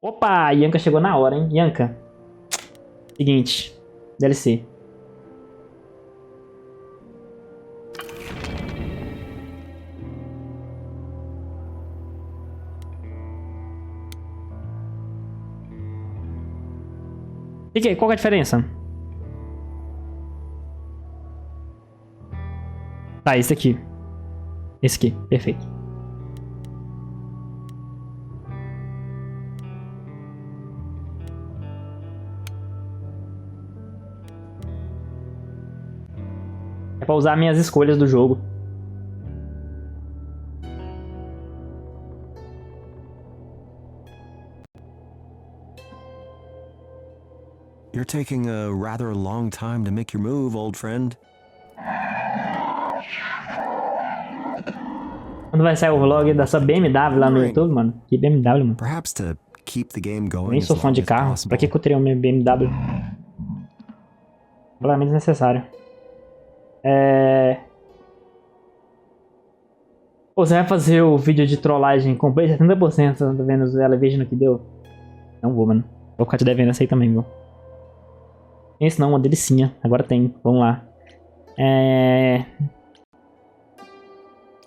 Opa, a Yanka chegou na hora, hein? Yanka. Seguinte. DLC. Qual que é a diferença? Tá, esse aqui. Esse aqui, perfeito. É pra usar minhas escolhas do jogo. You're taking a rather long time to make your move, old friend. Quando vai sair o vlog da sua BMW lá no YouTube, mano? Que BMW, mano? Perhaps to keep the game going. Nem sou fã de carro. Pra que eu teria uma BMW? Completamente desnecessário. Pô, você vai fazer o vídeo de trollagem completo 70% da Venezuela, veja no que deu? Não vou, mano. Vou ficar te devendo essa aí também, viu? Esse não, uma delicinha. Agora tem. Vamos lá.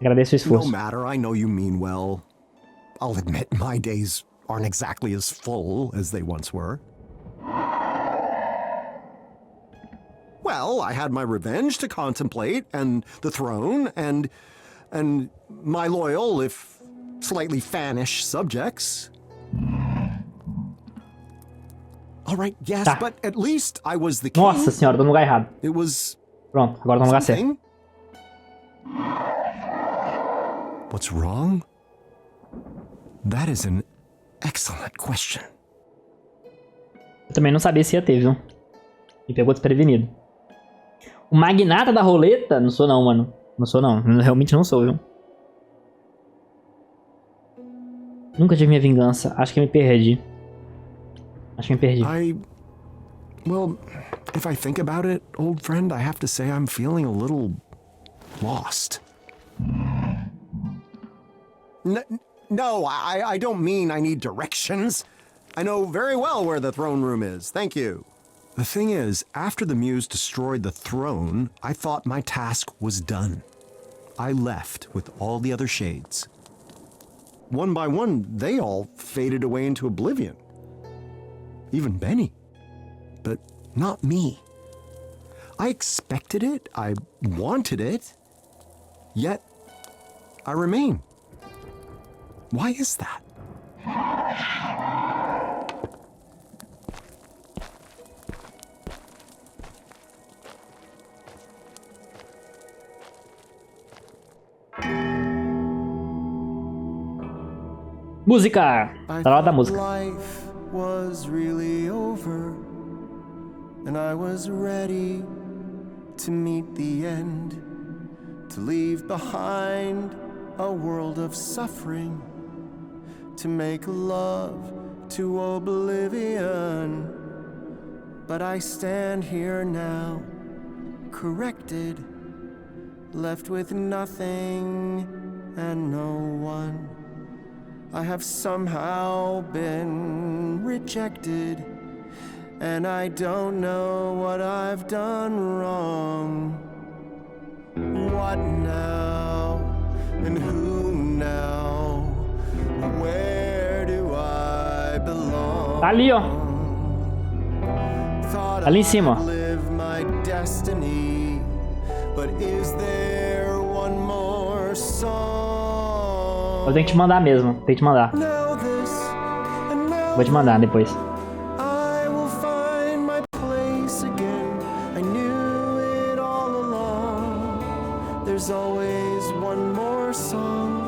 Agradeço o esforço. No matter, I know you mean well. I'll admit my days aren't exactly as full as they once were. Well, I had my revenge to contemplate, and the throne, and my loyal, if slightly fannish subjects. All right, yes, Tá. but at least I was the king. Nossa senhora, tô no lugar errado. It was Pronto, agora tô no lugar certo. something. What's wrong? That is an excellent question. Eu também não sabia se ia ter, viu? Me pegou desprevenido. O magnata da roleta? Não sou não, mano. Não sou não. Realmente não sou, viu? Nunca tive minha vingança. Acho que me perdi. Acho que me perdi. Well, if I think about it, old friend, I have to say I'm feeling a little lost. No, I don't mean I need directions. I know very well where the throne room is, thank you. The thing is, after the muse destroyed the throne, I thought my task was done. I left with all the other shades. One by one, they all faded away into oblivion. Even Benny. But not me. I expected it, I wanted it, yet I remain. Why is that? Música! Tá na hora da música. Life was really over, and I was ready to meet the end, to leave behind a world of suffering, to make love to oblivion. But I stand here now, corrected, left with nothing and no one. I have somehow been rejected, and I don't know what I've done wrong. What now? And who now? Where do I belong? Tá ali, ó. Thought Ali em cima, ó. I'd live my destiny, but is there one more song? Eu tenho que te mandar mesmo. Tem que te mandar. Now this, and now Vou te mandar depois. I will find my place again. I knew it all along. There's always one more song.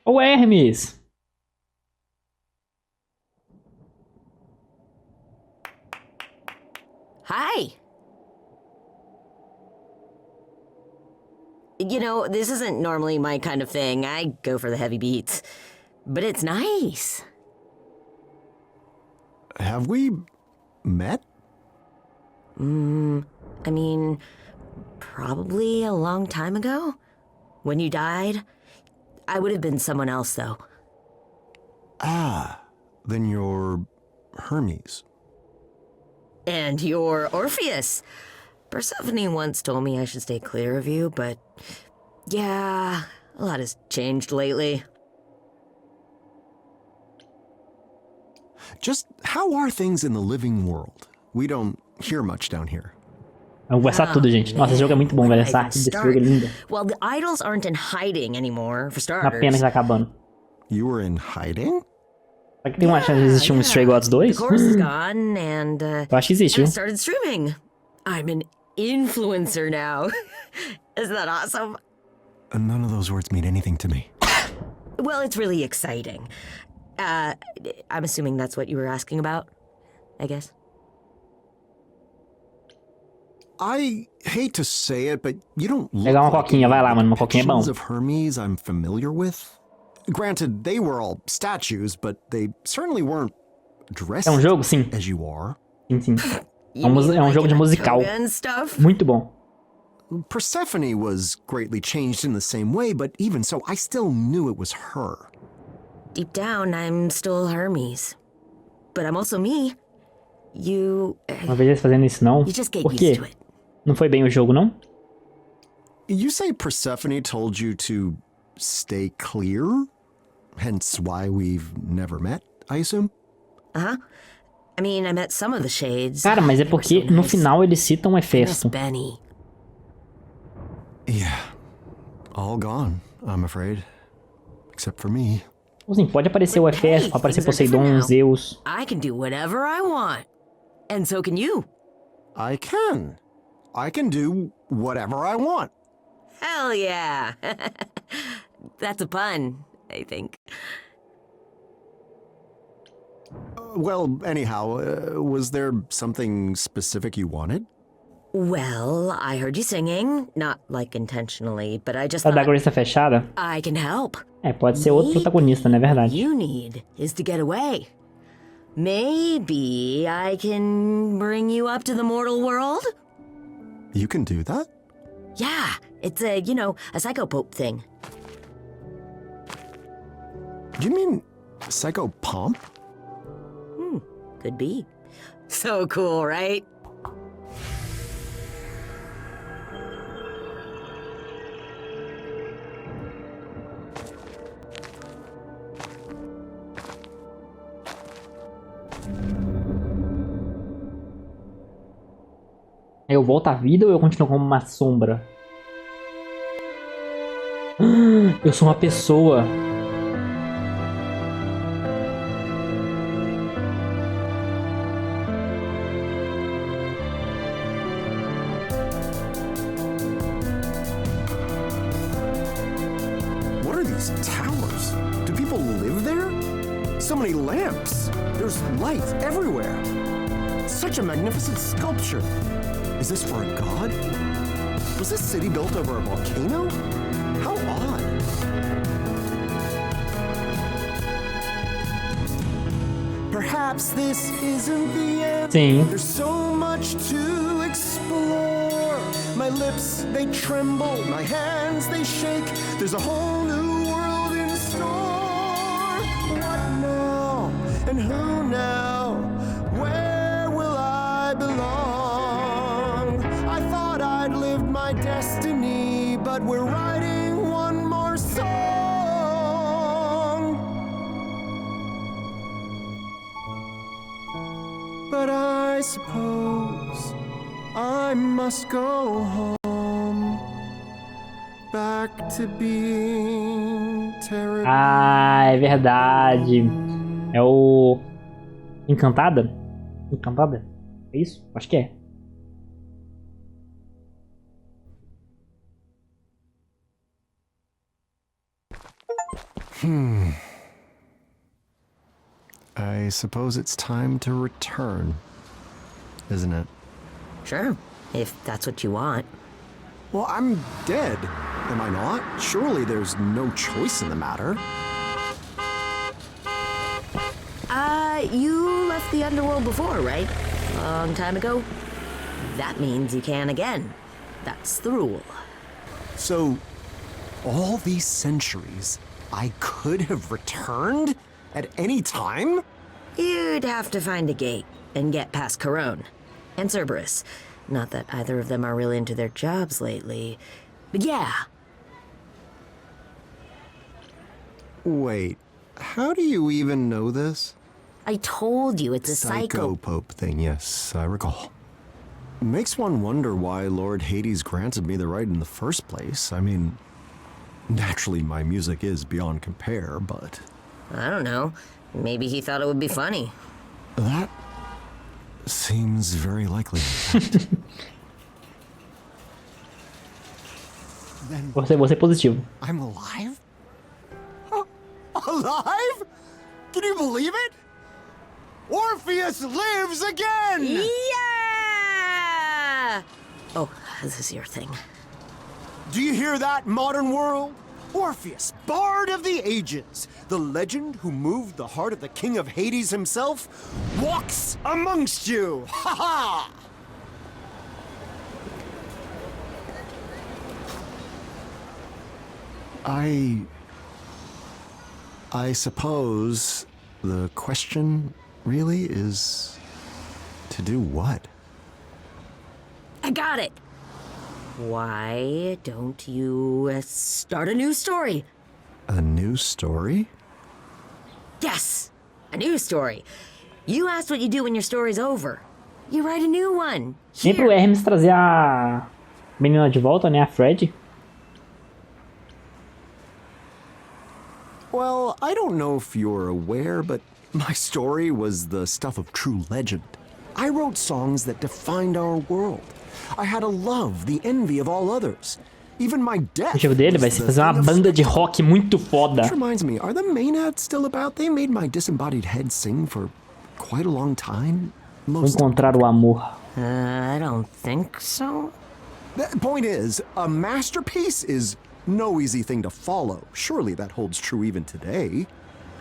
Ô Hermes! Hi. You know, this isn't normally my kind of thing. I go for the heavy beats. But it's nice. Have we met? I mean, probably a long time ago. When you died. I would have been someone else, though. Ah, then you're Hermes. And you're Orpheus. Persephone once told me I should stay clear of you, but yeah, a lot has changed lately. Just how are things in the living world? We don't hear much down here. Vamos conversar tudo, gente. Nossa, esse jogo é muito bom, velho. Essa arte desse jogo é linda. Well, the idols aren't in hiding anymore, for Uma pena que starters. tá acabando. You were in hiding? Será que tem uma chance de existir um Stray Gods 2? The course is gone, and Eu acho que existe, I viu? started streaming. I'm an influencer now. Isn't that awesome? None of those words mean anything to me. Well, it's really exciting. I'm assuming that's what you were asking about, I guess. I hate to say it, but you don't look Pegar uma like coquinha, vai lá, mano. Uma coquinha é bom. depictions of Hermes I'm familiar with. Granted, they were all statues, but they certainly weren't dressed É um jogo? Sim. as you are. Sim, sim. You É um mean jogo de in a musical. toga and stuff? Muito bom. Persephone was greatly changed in the same way, but even so, I still knew it was her. Deep down, I'm still Hermes. But I'm also me. You Uma vez eles fazendo isso, não? you just get Por used quê? to it. Não foi bem o jogo, não? You say Persephone told you to stay clear? Hence why we've never met, I assume? Uh-huh. I mean, I met some of the shades. Cara, mas é They were porque so no nice. final eles citam o Miss Hefesto. Benny. Yeah. All gone, I'm afraid. Except for me. Assim, pode aparecer o Hefesto, pode aparecer things are different Poseidon, now. Zeus. I can do whatever I want. And so can you. I can. I can do whatever I want. Hell yeah. That's a pun, I think. Well, anyhow, was there something specific you wanted? Well, I heard you singing. Not like intentionally, but I just A da thought Grace tá fechada? I can help. É, pode ser outro protagonista, não é verdade? You need is to get away. Maybe I can bring you up to the mortal world? You can do that? Yeah, it's a, you know, a psychopope thing. Do you mean Psycho Pomp? Could be. So cool, right? Eu volto à vida ou eu continuo como uma sombra? Eu sou uma pessoa. What are these towers? Do people live there? So many lamps. There's light everywhere. Such a magnificent sculpture. Is this for a god? Was this city built over a volcano? How odd. Perhaps this isn't the end. Sim. There's so much to explore. My lips, they tremble. My hands, they shake. There's a whole new world in store. What now? And who now? Where will I belong? I thought I'd lived my destiny, but we're writing one more song. But I suppose I must go home, back to being terrible. Ah, é verdade. É o... Encantada? Encantada? É isso? Acho que é. I suppose it's time to return, isn't it? Sure, if that's what you want. Well, I'm dead, am I not? Surely there's no choice in the matter. You left the underworld before, right? Long time ago? That means you can again. That's the rule. So, all these centuries, I could have returned at any time? You'd have to find a gate and get past Corone and Cerberus. Not that either of them are really into their jobs lately. But yeah. Wait, how do you even know this? I told you it's a cycle. Psychopope thing, yes, I recall. Makes one wonder why Lord Hades granted me the right in the first place. I mean, naturally my music is beyond compare, but... I don't know. Maybe he thought it would be funny. That seems very likely. Then Você é positivo. I'm alive? Alive? Can you believe it? Orpheus lives again! Yeah! Oh, this is your thing. Do you hear that, modern world? Orpheus, bard of the ages, the legend who moved the heart of the king of Hades himself, walks amongst you! Ha ha! I suppose the question really is to do what? I got it. Why don't you start a new story? A new story? Yes, a new story. You asked what you do when your story's over. You write a new one. Nem pro Here. Hermes trazer a menina de volta, né? A Fred. Well, I don't know if you're aware, but my story was the stuff of true legend. I wrote songs that defined our world. I had a love, the envy of all others. Even my O death. objetivo dele vai was ser the fazer uma thing of banda de spectacle. rock muito foda. Which reminds me, are the Maenads still about? They made my disembodied head sing for quite a long time. Most. Encontrar o amor. I don't think so. The point is, a masterpiece is no easy thing to follow. Surely that holds true even today.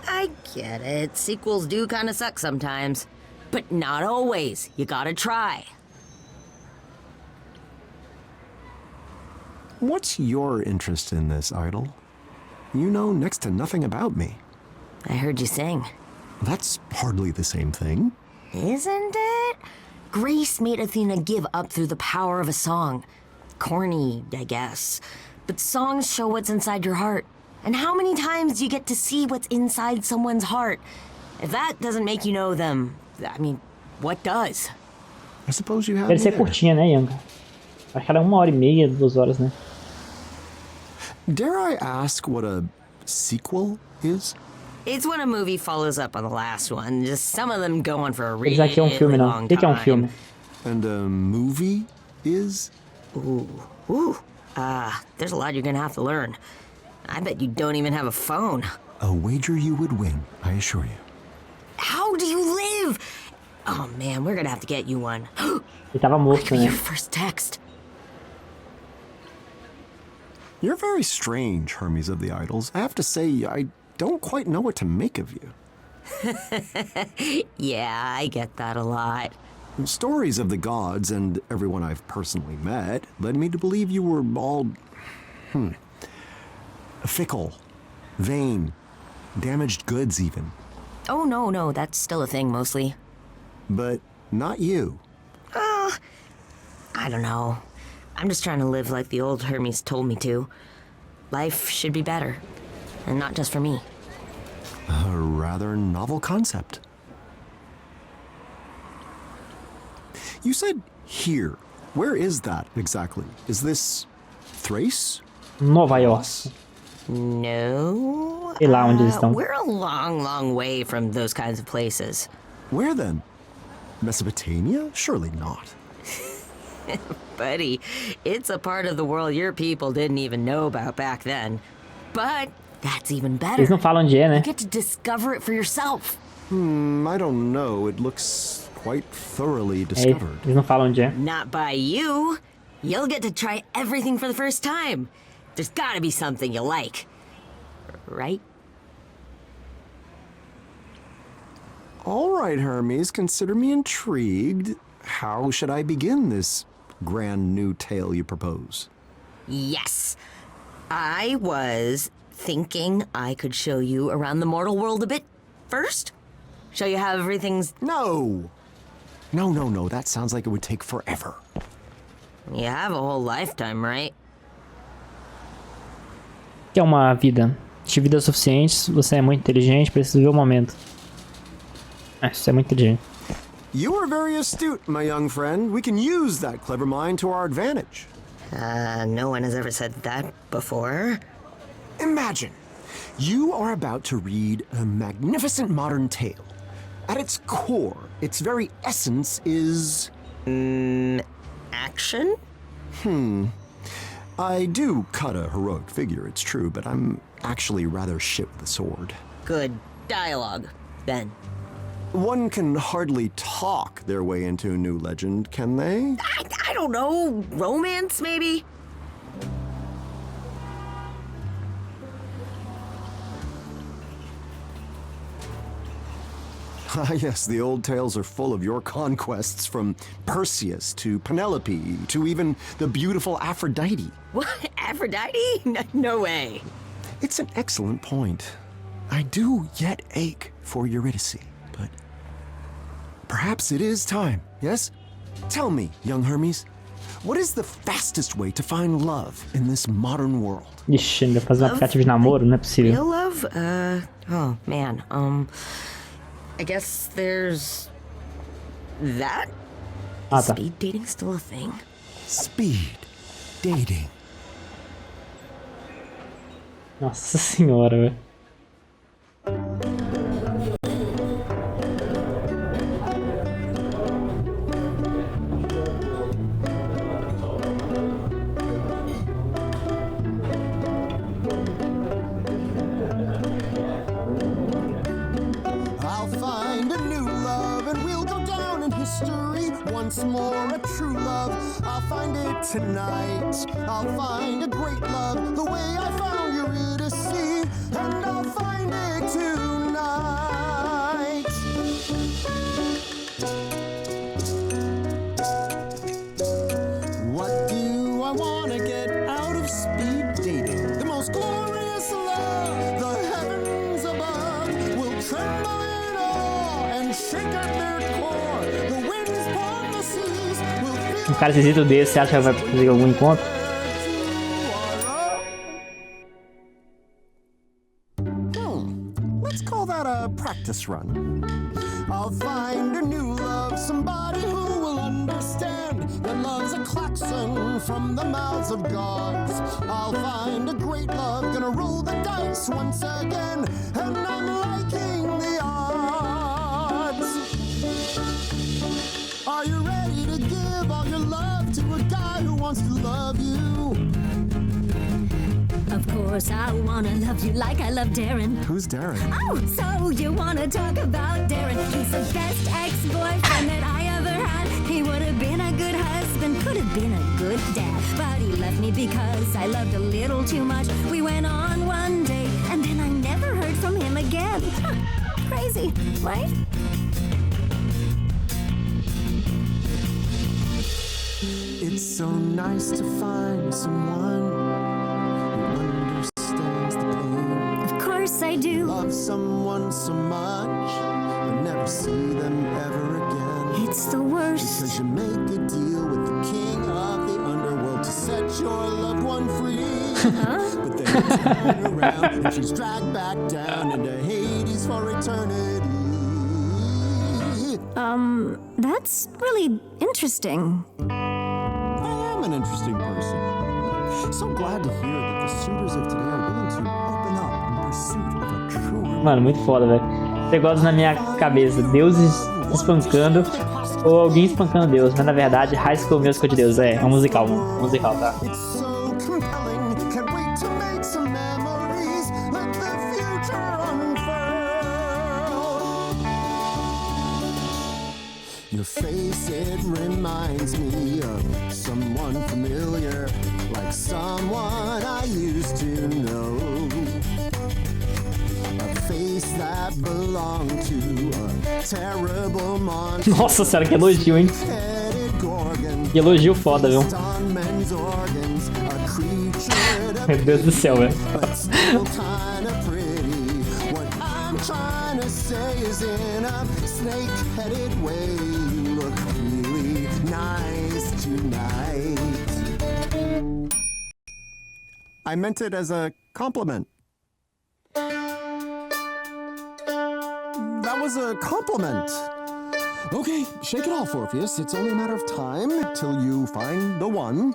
I get it. Sequels do kind of suck sometimes. But not always. You gotta try. What's your interest in this, Idol? You know next to nothing about me. I heard you sing. That's hardly the same thing. Isn't it? Grace made Athena give up through the power of a song. Corny, I guess. But songs show what's inside your heart. And how many times do you get to see what's inside someone's heart? If that doesn't make you know them, I mean, what does? I suppose you have. Deve ser me there. curtinha, né, Yanga? Acho que ela é 1h30, 2 horas, né? Dare I ask what a sequel is? It's when a movie follows up on the last one. Just some of them go on for a really Eles aqui é um filme, não. long O que é um time. filme? And a movie is? There's a lot you're gonna have to learn. I bet you don't even have a phone. A wager you would win, I assure you. How do you live? Oh man, we're gonna have to get you one. Ele tava morto, né? Your first text. You're very strange, Hermes of the Idols. I have to say, I don't quite know what to make of you. Yeah, I get that a lot. Stories of the gods and everyone I've personally met led me to believe you were all, fickle, vain, damaged goods even. Oh no, that's still a thing mostly. But not you. I don't know. I'm just trying to live like the old Hermes told me to. Life should be better. And not just for me. A rather novel concept. You said here. Where is that exactly? Is this Thrace? Nova York. No. Sei lá onde eles estão. We're a long way from those kinds of places. Where then? Mesopotamia? Surely not. Buddy, it's a part of the world your people didn't even know about back then. But that's even better. Eles não falam onde é, né? You get to discover it for yourself. I don't know. It looks quite thoroughly É, discovered. eles não falam onde é. Not by you. You'll get to try everything for the first time. There's gotta be something you like. Right? All right, Hermes, consider me intrigued. How should I begin this grand new tale you propose? Yes. I was thinking I could show you around the mortal world a bit first? Show you how everything's... No! No, that sounds like it would take forever. You have a whole lifetime, right? Que é uma vida? De vida suficiente, você é muito inteligente, precisa ver o momento. Você é muito inteligente. You are very astute, my young friend. We can use that clever mind to our advantage. No one has ever said that before. Imagine, you are about to read a magnificent modern tale. At its core, its very essence is... Action? I do cut a heroic figure, it's true, but I'm actually rather shit with a sword. Good dialogue, then. One can hardly talk their way into a new legend, can they? I don't know, romance, maybe? Ah, yes, the old tales are full of your conquests, from Perseus to Penelope to even the beautiful Aphrodite. What? Aphrodite? No way. It's an excellent point. I do yet ache for Eurydice, but perhaps it is time, yes? Tell me, young Hermes, what is the fastest way to find love in this modern world? Ixi, ainda fazer um aplicativo de namoro? Não é possível. Real love? Oh, man, I guess there's... that? Ah, Is tá. speed dating still a thing? Speed dating. Nossa senhora, velho. I'll find a new love and we'll go down in history. Once more a true love, I'll find it tonight. I'll find a great love the way I found Eurydice, and I'll find it tonight. What do I want to get out of speed dating? The most glorious love, the heavens above will tremble in awe and shake at their core. The winds upon the seas will feel Um cara esquisito desse, você acha que vai fazer algum encontro? Let's call that a practice run. I'll find a new love, somebody who will understand that love's a klaxon from the mouths of gods. I'll find a great love, gonna roll the dice once again, and I'm liking the odds. Are you ready to give all your love to a guy who wants to love you? Of course, I wanna love you like I love Darren. Who's Darren? Oh, so you wanna talk about Darren? He's the best ex-boyfriend that I ever had. He would have been a good husband, could have been a good dad. But he left me because I loved a little too much. We went on one date, and then I never heard from him again. Crazy, right? It's so nice to find someone who understands the pain. Of course I do. Love someone so much, but never see them ever again. It's the worst. Because you make a deal with the king of the underworld to set your loved one free. But then you turn around and she's dragged back down into Hades for eternity. That's really interesting. I am an interesting person. So glad to hear that the suitors of today are willing to open up in pursuit of a true Mano, muito foda, velho. Negócios na minha cabeça. Deuses espancando ou alguém espancando Deus. Mas na verdade, High School Musical de Deus. É um musical, mano. Um musical, tá? It's so compelling. Can't wait to make some memories. Let the future unfurl. Your face, it reminds me of someone familiar, like someone I used to know. A face that belonged to a terrible monster. Nossa senhora, que elogio, hein? Que elogio foda, viu? Meu Deus do céu, velho. still kinda pretty. What I'm trying to say is in a snake-headed way, you look really nice tonight. I meant it as a compliment. That was a compliment. Okay, shake it off, Orpheus. It's only a matter of time till you find the one.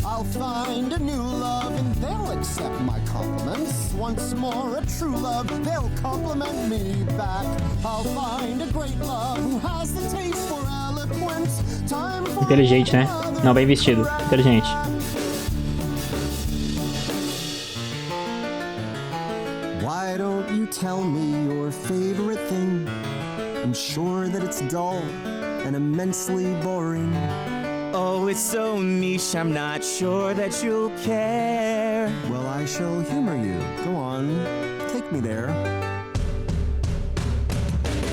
I'll find a new love and they'll accept my compliments. Once more, a true love, they'll compliment me back. I'll find a great love who has the taste for eloquence. Time for Inteligente, né? Não, bem vestido. Inteligente. Why don't you tell me your favorite thing? I'm sure that it's dull and immensely boring. Oh, it's so niche, I'm not sure that you'll care. Well, I shall humor you. Go on, take me there.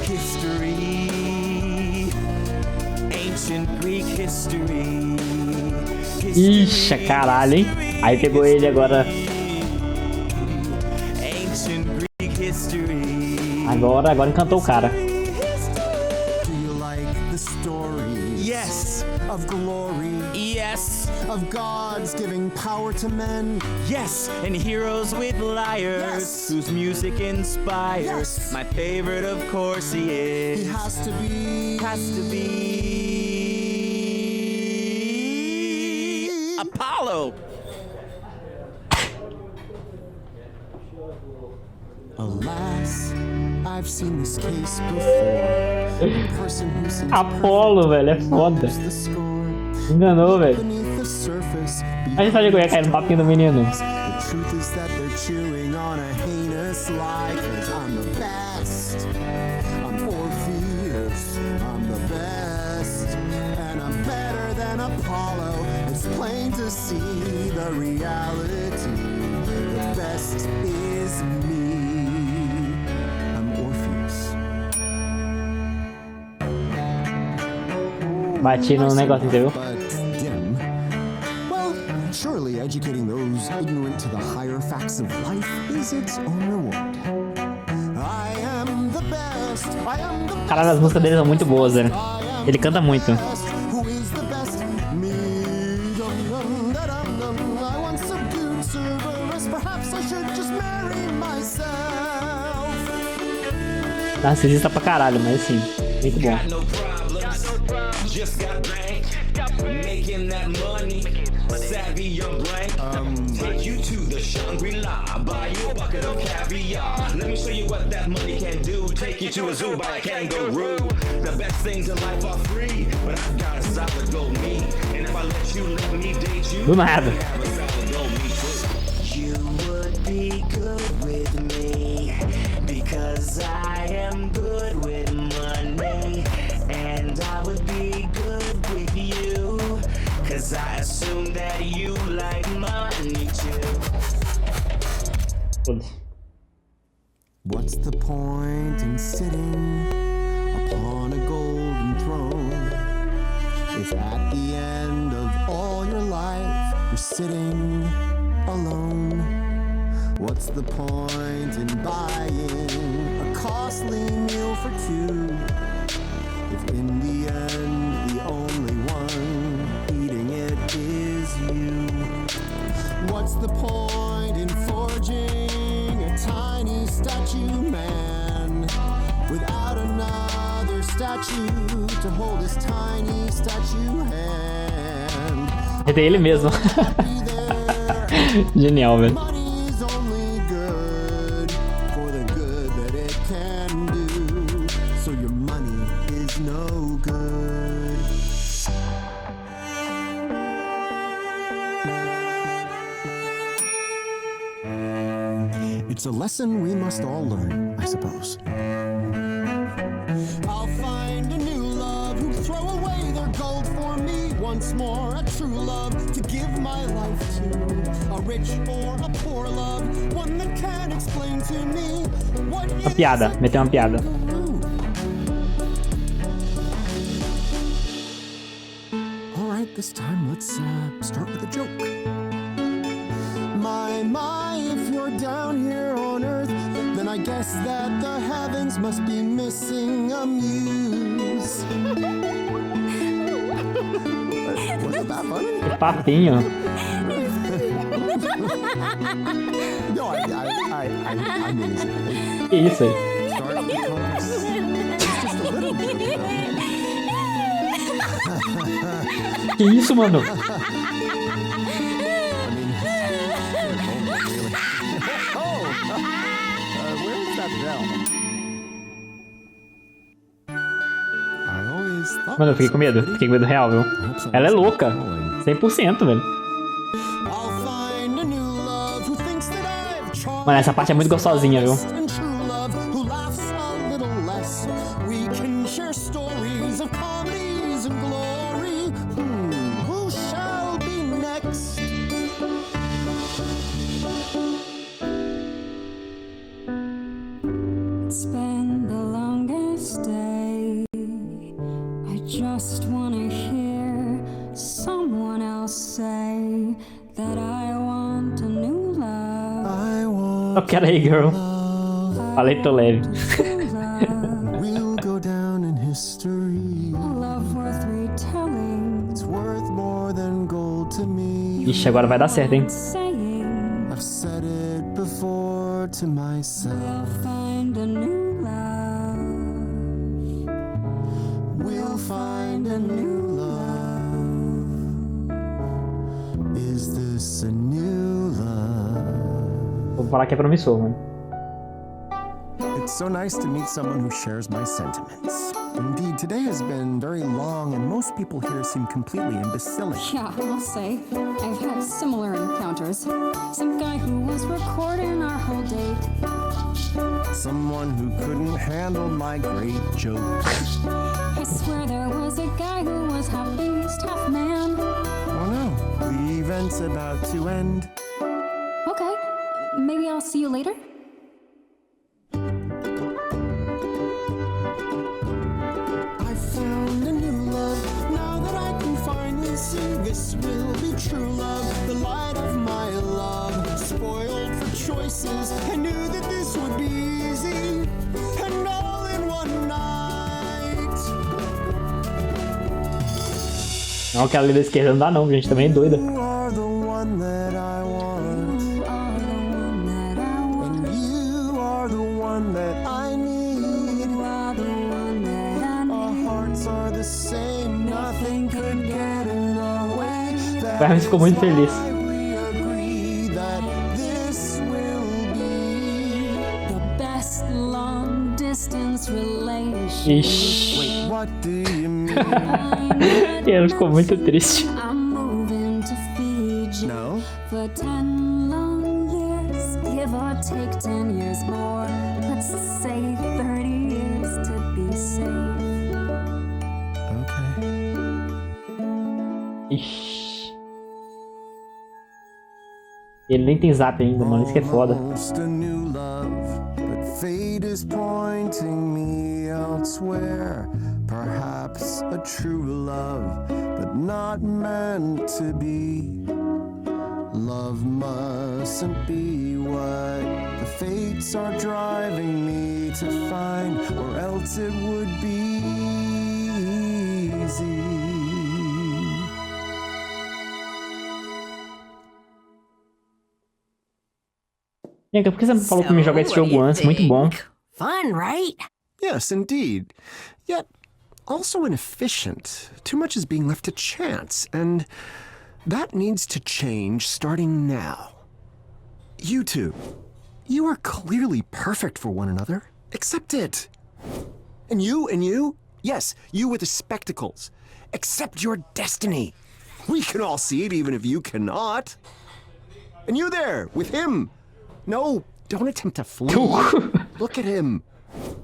History, ancient Greek history. Ixi, caralho, hein? Aí pegou ele agora. Ancient Greek history. Agora encantou o cara. Do you like the story? Yes, Of glory, yes, of gods giving power to men. yes, and heroes with lyres, Yes. whose music inspires. Yes. My favorite, of course, he is. He has to be. Apollo. Alas, I've seen this case before. A person who sings Apolo, velho, é foda. the score. Enganou, velho. Beneath the surface, A gente sabia que eu ia cair no papinho do menino. the truth is that they're chewing on a heinous lie. 'Cause I'm the best. I'm Orpheus. I'm the best. And I'm better than Apollo. It's plain to see the reality. The best is me. I'm Orpheus. Bati no negócio, entendeu? But dim. Well, surely educating those ignorant to the higher facts of life is its own reward. I am the best. I am the Caralho, as músicas dele são muito boas, velho. Ele canta muito. best. Who is the best? Me. Dum, dum, da, dum, dum. I once subdued Cerberus. Perhaps I should just marry myself. Narcisista pra caralho, mas sim, muito bom. Got no problems, just got bank, making that money, savvy young blank. Take you to the Shangri-La, buy you a bucket of caviar. Let me show you what that money can do. Take you to a zoo, buy a kangaroo. The best things in life are free, but I've got a solid gold meat. And if I let you date you, Do nada. have a solid gold meat. You would be good with me, because I am good with money. And I would be good with you, cause I assume that you like money too. Foda-se. What's the point in sitting upon a golden throne if at the end of all your life you're sitting alone? What's the point in buying a costly meal for two if in the end the only one eating it is you? What's the point in forging a tiny statue man without another statue to hold his tiny statue hand? É dele mesmo. Genial, velho. Money's only good for the good that it can do, so your money is no good. It's a lesson we must all learn, I suppose. I'll find a new love who throw away their gold for me once more. A true love to give my life to. A rich or a poor love, one that can explain to me what Uma piada, meteu uma piada. All right, This time, let's start with a joke. My, if you're down here on Earth, then I guess that the heavens must be missing a muse. Wasn't that funny? Que papinho. No, I mean, Que isso aí? start because it's just a little joke, though. Que isso, mano? Where's that bell? I always thought Mano, eu fiquei com medo. Fiquei com medo real, viu? Ela é louca. 100%, velho. I'll find a new love who thinks that I've charmed. Mano, essa parte é muito gostosinha, viu? And true love who laughs a little less. We can share stories of comedies and glory. Who shall be next? It's been the longest day. I just wanna hear someone else say that I want a new love. I want Ok, aí, girl. Falei, tô leve. we'll go down in history. A love worth retelling. It's worth more than gold to me. Ixi, agora vai dar certo, hein? Saying I've said it before to myself. I'll find a new love. We'll find a new love. Is this a new love? Vou falar que é promissor, mano. It's so nice to meet someone who shares my sentiments. Indeed, today has been very long, and most people here seem completely imbecilic. Yeah, I'll say. I've had similar encounters. Some guy who was recording our whole date. Someone who couldn't handle my great jokes. I swear there was a guy who was half beast, half man. Oh no, the event's about to end. Okay, maybe I'll see you later? I found a new love. Now that I can finally see this will be true love. The light of my love. Spoiled for choices. I knew that this would be easy. And all in one night. Não, aquela ali da esquerda não dá não, gente. Também é doida. You are the one that I want. You are the one that I want. And you are the one that I need. You are the one that I Our need. hearts are the same. Nothing could get in our way. O Hermes ficou muito feliz. We agree that this will be. The best long distance relationship. Ixi. What do you mean? E ela ficou muito triste. I'm moving to Fiji No? for 10 long years, give or take 10 years more. Let's say 30 years to be safe. Okay. Ixi. Ele nem tem zap ainda, mano. Isso que é foda. Almost a new love, but fate is pointing me elsewhere. Perhaps a true love, but not meant to be. Love mustn't be what the fates are driving me to find, or else it would be easy. Nega, por que você não falou pra mim jogar esse jogo antes? Muito bom. Fun, right? Yes, indeed. Yet also inefficient. Too much is being left to chance, and that needs to change starting now. You two, you are clearly perfect for one another. Accept it. And you, yes, you with the spectacles. Accept your destiny. We can all see it even if you cannot. And you there, with him. No, don't attempt to flee. Look at him.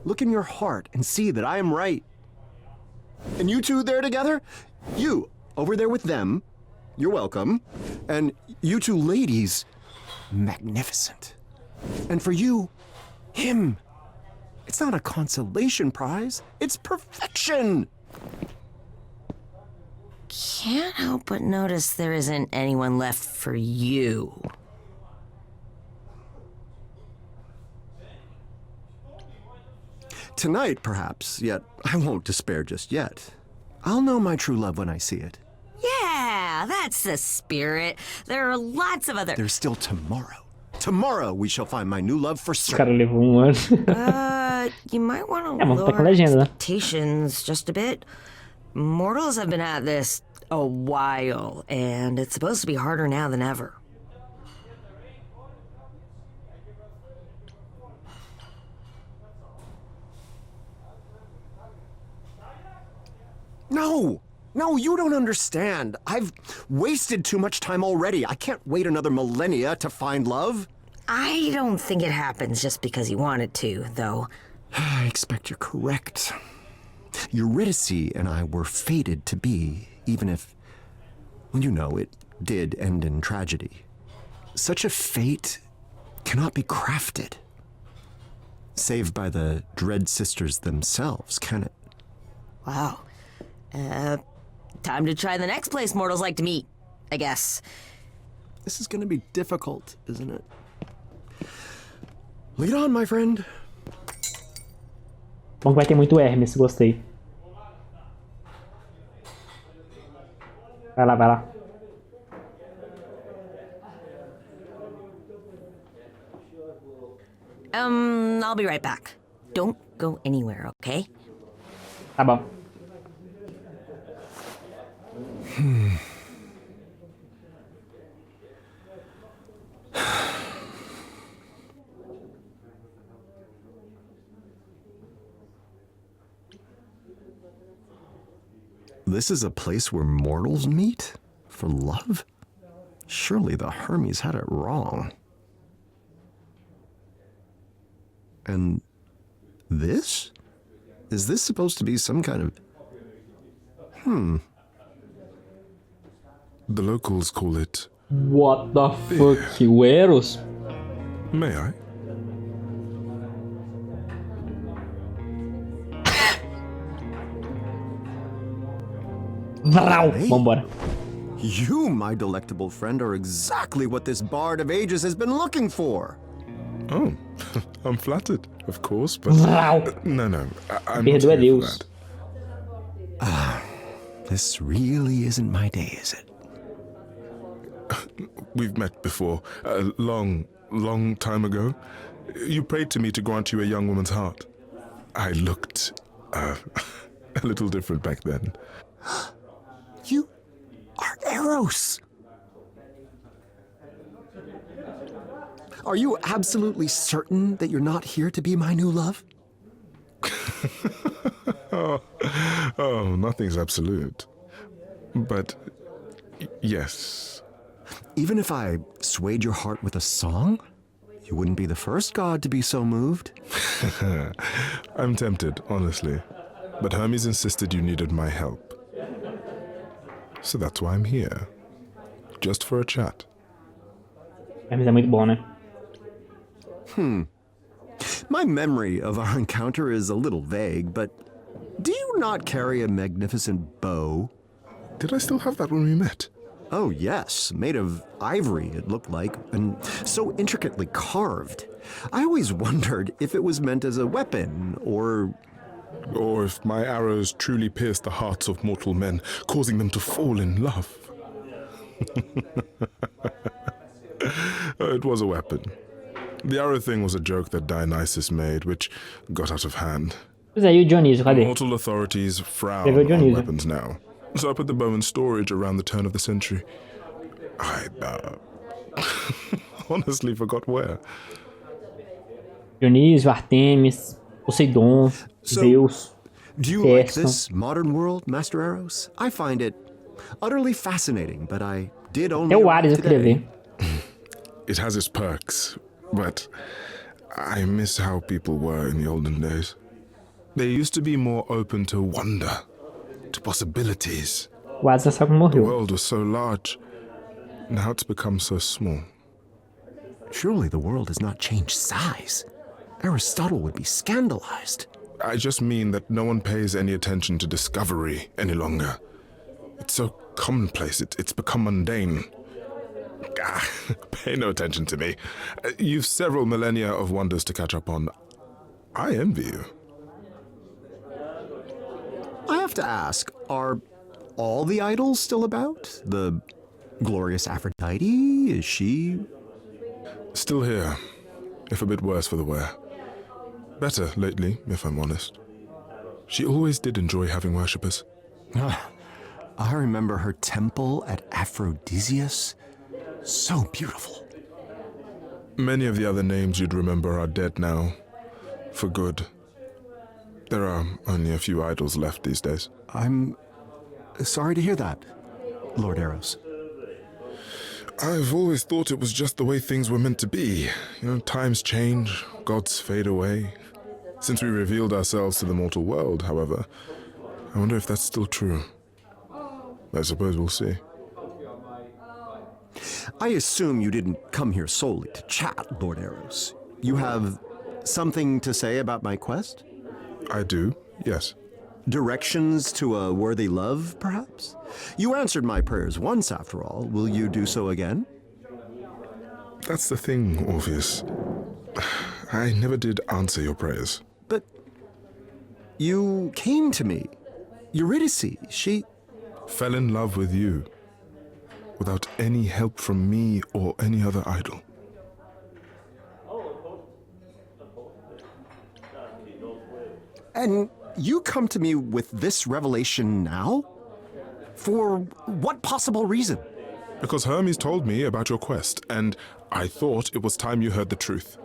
Look in your heart and see that I am right. And you two there together? You, over there with them. You're welcome. And you two ladies, magnificent. And for you, him. It's not a consolation prize. It's perfection. can't help but notice there isn't anyone left for you. Tonight, perhaps, yet I won't despair just yet. I'll know my true love when I see it. Yeah, that's the spirit. There are lots of other... There's still tomorrow. Tomorrow we shall find my new love for O certain. cara levou ano. You might want to vamos botar com lower legenda, né? expectations just a bit. Mortals have been at this a while, and it's supposed to be harder now than ever. No! No, you don't understand. I've wasted too much time already. I can't wait another millennia to find love. I don't think it happens just because you want it to, though. I expect you're correct. Eurydice and I were fated to be, even if, well, you know, it did end in tragedy. Such a fate cannot be crafted, save by the Dread Sisters themselves, can it? Wow. Time to try the next place mortals like to meet, I guess. This is gonna be difficult, isn't it? Lead on, my friend. Bom que vai ter muito Hermes, gostei. Vai lá, vai lá. I'll be right back. Don't go anywhere, okay? Tá bom. This is a place where mortals meet? For love? Surely the Hermes had it wrong. And this? Is this supposed to be some kind of... The locals call it... What the fuck? O Eros? May I? Vrau! Hey. Vambora. You, my delectable friend, are exactly what this bard of ages has been looking for. Oh, I'm flattered, of course, but... Vrau! No, I'm Perdoa not here for Deus. that. This really isn't my day, is it? We've met before, a long time ago. You prayed to me to grant you a young woman's heart. I looked, a little different back then. You are Eros. Are you absolutely certain that you're not here to be my new love? Oh, nothing's absolute. But, yes. Even if I swayed your heart with a song, you wouldn't be the first god to be so moved. I'm tempted, honestly. But Hermes insisted you needed my help. So that's why I'm here. Just for a chat. Hermes é muito bom, né? My memory of our encounter is a little vague, but do you not carry a magnificent bow? Did I still have that when we met? Oh, yes, made of ivory, it looked like, and so intricately carved. I always wondered if it was meant as a weapon, or if my arrows truly pierced the hearts of mortal men, causing them to fall in love. It was a weapon. The arrow thing was a joke that Dionysus made, which got out of hand. Pois é, e o Dionísio, cadê? Mortal authorities frown Teve o on Dionísio. weapons now. So I put the bow in storage around the turn of the century. I honestly forgot where. Dionísio, Artemis, Poseidon, So- Zeus. do you like Yes. this modern world, Master Eros? I find it utterly fascinating, but I did only Até o arrive Ares eu queria today. ver. It has its perks, but I miss how people were in the olden days. They used to be more open to wonder, to possibilities. O Ares já sabe como The morreu. world was so large. Now it's become so small. Surely the world has not changed size. Aristotle would be scandalized. I just mean that no one pays any attention to discovery any longer. It's so commonplace, it's become mundane. Ah, pay no attention to me. You've several millennia of wonders to catch up on. I envy you. I have to ask, are all the idols still about? The glorious Aphrodite? Is she... Still here, if a bit worse for the wear. Better lately, if I'm honest. She always did enjoy having worshippers. I remember her temple at Aphrodisias. So beautiful. Many of the other names you'd remember are dead now. For good. There are only a few idols left these days. I'm sorry to hear that, Lord Eros. I've always thought it was just the way things were meant to be. Times change, gods fade away. Since we revealed ourselves to the mortal world, however, I wonder if that's still true. I suppose we'll see. I assume you didn't come here solely to chat, Lord Eros. You have something to say about my quest? I do, yes. Directions to a worthy love, perhaps? You answered my prayers once, after all. Will you do so again? That's the thing, Orpheus. I never did answer your prayers. But you came to me. Eurydice, she... Fell in love with you. Without any help from me or any other idol. And you come to me with this revelation now? For what possible reason? Because Hermes told me about your quest, and I thought it was time you heard the truth.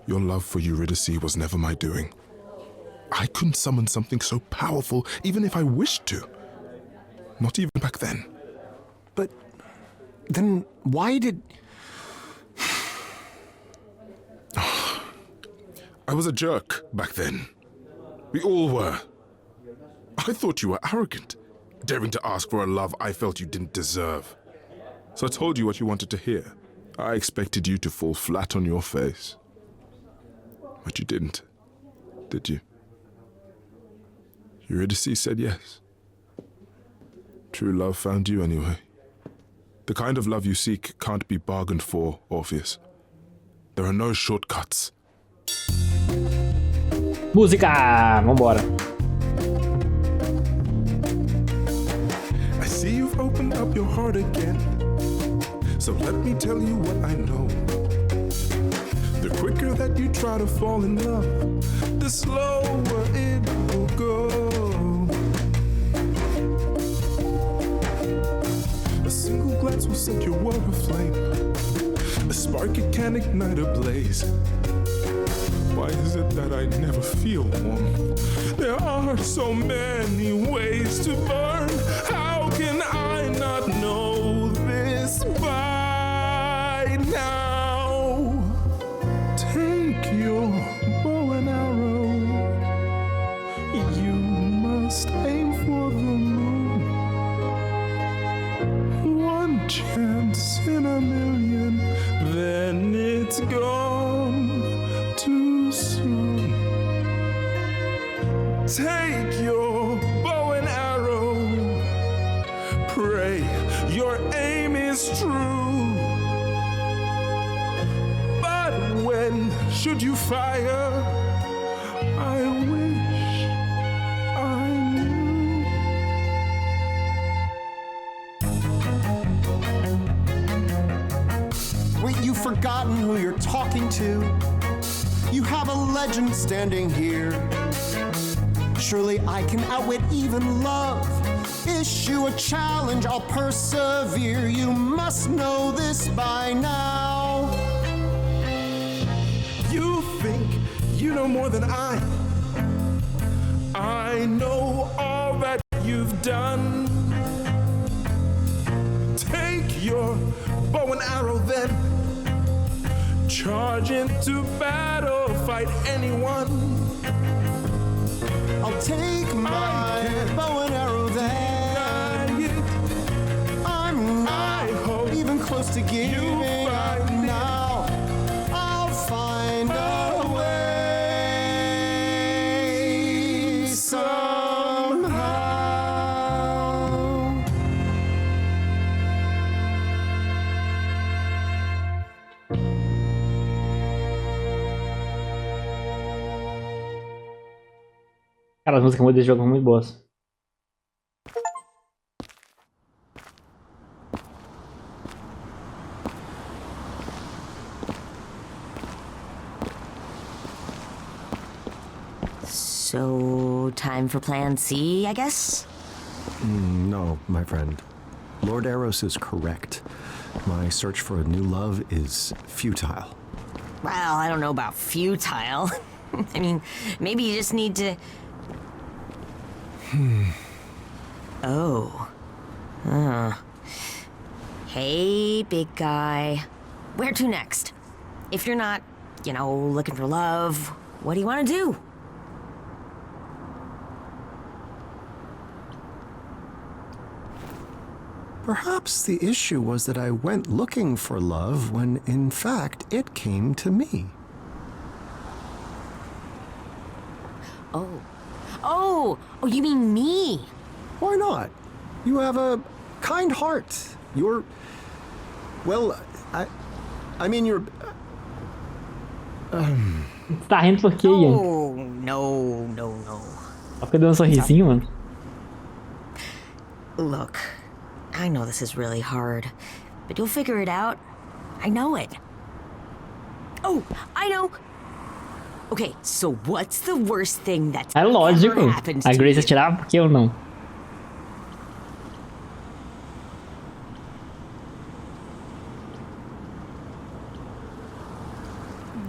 Your love for Eurydice was never my doing. I couldn't summon something so powerful, even if I wished to. Not even back then. But then why did... I was a jerk back then. We all were. I thought you were arrogant, daring to ask for a love I felt you didn't deserve. So I told you what you wanted to hear. I expected you to fall flat on your face. But you didn't, did you? Eurydice said yes. True love found you anyway. The kind of love you seek can't be bargained for, Orpheus. There are no shortcuts. Música! Vambora. I see you've opened up your heart again. So let me tell you what I know. The quicker that you try to fall in love, the slower it will go. A single glance will set your world aflame. A spark it can ignite a blaze. Why is it that I never feel warm? There are so many ways to burn. How can I not know this by now? Take your bow and arrow. You must aim for the moon. One chance in a million, then it's gone too soon. Take your bow and arrow. Pray your aim is true. But when should you fire? I wish I knew. Wait, you've forgotten who you're talking to? You have a legend standing here. Surely I can outwit even love. Issue a challenge, I'll persevere. You must know this by now. You think you know more than I know all that you've done. Take your bow and arrow then. Charge into battle, fight anyone. I'll take my bow and arrow then. I'm not even close to giving up now. I'll find a way somehow. Cara, as músicas desse jogo são muito boas. So, time for plan C, I guess? No, my friend. Lord Eros is correct. My search for a new love is futile. Well, I don't know about futile. I mean, maybe you just need to... Oh. Hey, big guy. Where to next? If you're not, looking for love, what do you want to do? Perhaps the issue was that I went looking for love when, in fact, it came to me. Oh, you mean me? Why not? You have a kind heart. You're... Well, I mean, you're... Você tá rindo por quê, Ian? Oh, no. Só porque deu um sorrisinho, mano. Look, I know this is really hard, but you'll figure it out. I know it. Oh, I know. Okay, so what's the worst thing that's É lógico. ever happened to A Grace you? ia tirar, porque eu não.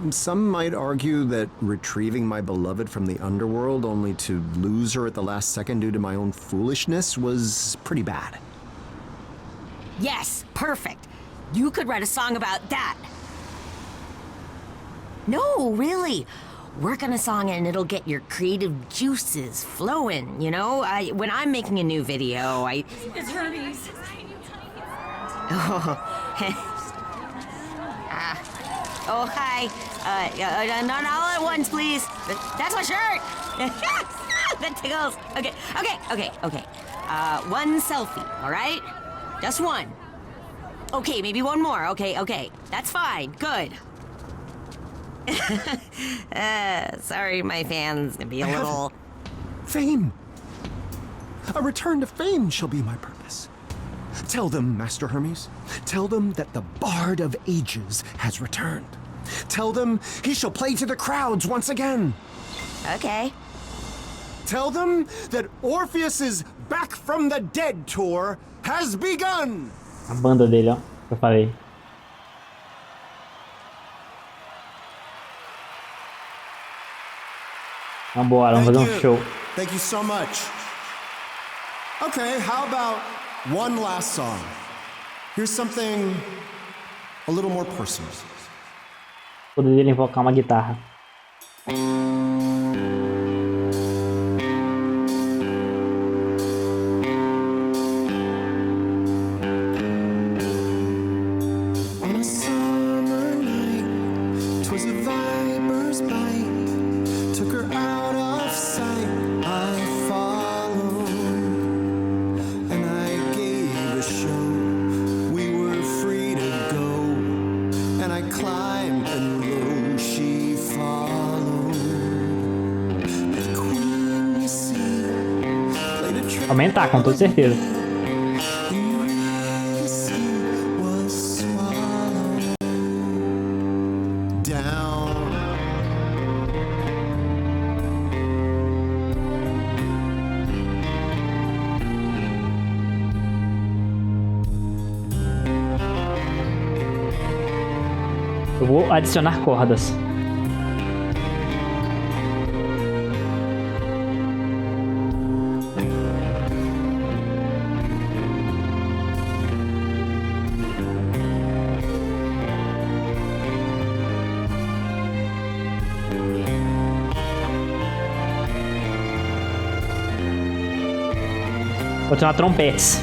Some might argue that retrieving my beloved from the underworld only to lose her at the last second due to my own foolishness was pretty bad. Yes, perfect. You could write a song about that. No, really. Work on a song and it'll get your creative juices flowing, when I'm making a new video, It's Hermes. Oh, hi. Not all at once, please. That's my shirt. That tickles. Okay. One selfie, all right? Just one. Okay, maybe one more. Okay. That's fine. Good. Sorry, my fans can be a little... Fame! A return to fame shall be my purpose. Tell them, Master Hermes. Tell them that the Bard of Ages has returned. Tell them he shall play to the crowds once again. Okay. Tell them that Orpheus's Back from the Dead tour has begun. A banda dele, ó. Que eu falei. Vambora, vamos fazer um show. Thank you so much. Okay, how about one last song? Here's something a little more personal. O poder dele invocar uma guitarra. On a summer night, 'twas a viper's bite, took her out of sight. I followed, and I gave a show. We were free to go, and I climbed and low she followed. The queen, you see, played a trick. Aumentar, com toda certeza. Eu vou adicionar cordas. Vou adicionar trompetes.